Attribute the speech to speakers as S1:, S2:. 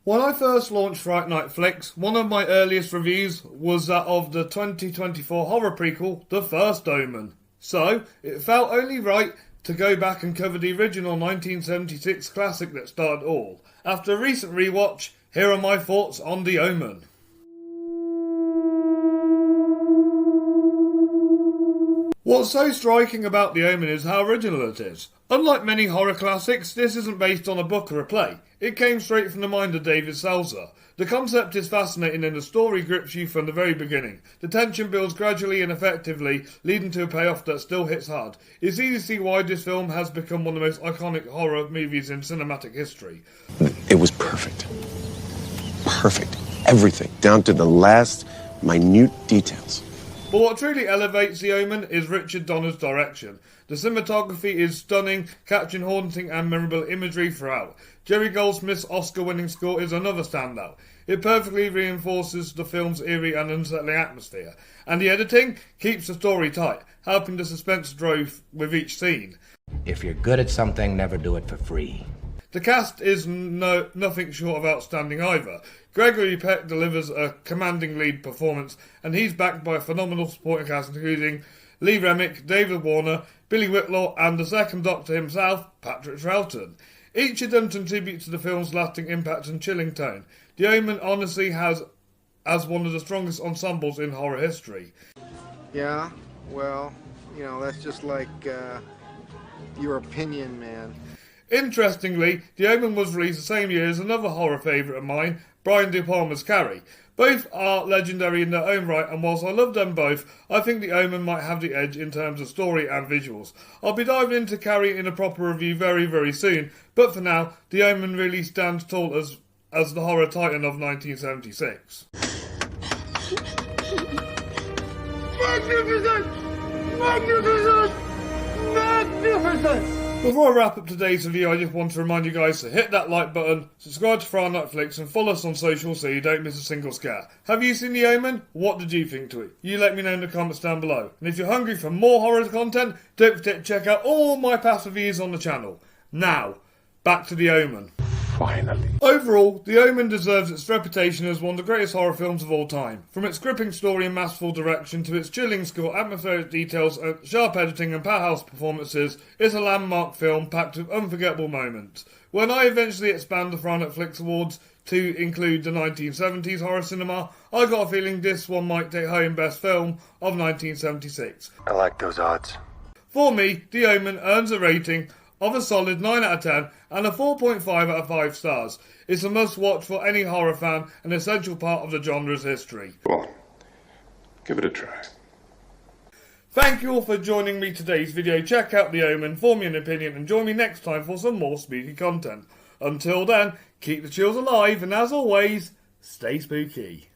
S1: When I first launched Fright Night Flix, one of my earliest reviews was that of the 2024 horror prequel, The First Omen. So, it felt only right to go back and cover the original 1976 classic that started all. After a recent rewatch, here are my thoughts on The Omen. What's so striking about The Omen is how original it is. Unlike many horror classics, this isn't based on a book or a play. It came straight from the mind of David Seltzer. The concept is fascinating and the story grips you from the very beginning. The tension builds gradually and effectively, leading to a payoff that still hits hard. It's easy to see why this film has become one of the most iconic horror movies in cinematic history.
S2: It was perfect. Perfect. Everything, down to the last minute details.
S1: But what truly elevates The Omen is Richard Donner's direction. The cinematography is stunning, capturing haunting and memorable imagery throughout. Jerry Goldsmith's Oscar-winning score is another standout. It perfectly reinforces the film's eerie and unsettling atmosphere. And the editing keeps the story tight, helping the suspense grow with each scene.
S3: If you're good at something, never do it for free.
S1: The cast is nothing short of outstanding either. Gregory Peck delivers a commanding lead performance, and he's backed by a phenomenal supporting cast including Lee Remick, David Warner, Billy Whitlaw, and the second Doctor himself, Patrick Troughton. Each of them contributes to the film's lasting impact and chilling tone. The Omen honestly has one of the strongest ensembles in horror history.
S4: Yeah, well, that's just like your opinion, man.
S1: Interestingly, The Omen was released the same year as another horror favourite of mine, Brian De Palma's Carrie. Both are legendary in their own right, and whilst I love them both, I think The Omen might have the edge in terms of story and visuals. I'll be diving into Carrie in a proper review very, very soon, but for now, The Omen really stands tall as the horror titan of 1976.
S4: Magnificent! Magnificent! Magnificent!
S1: Before I wrap up today's review, I just want to remind you guys to hit that like button, subscribe to Fright Night Flix, and follow us on social so you don't miss a single scare. Have you seen The Omen? What did you think to it? You let me know in the comments down below. And if you're hungry for more horror content, don't forget to check out all my past reviews on the channel. Now, back to The Omen.
S2: Finally.
S1: Overall, The Omen deserves its reputation as one of the greatest horror films of all time. From its gripping story and masterful direction to its chilling score, atmospheric details, sharp editing and powerhouse performances, it's a landmark film packed with unforgettable moments. When I eventually expand the Fright Night Flix Awards to include the 1970s horror cinema, I got a feeling this one might take home Best Film of 1976.
S2: I like those odds.
S1: For me, The Omen earns a rating of a solid 9 out of 10 and a 4.5 out of 5 stars. It's a must-watch for any horror fan, an essential part of the genre's history.
S2: Well, give it a try.
S1: Thank you all for joining me today's video. Check out The Omen, form me an opinion, and join me next time for some more spooky content. Until then, keep the chills alive, and as always, stay spooky.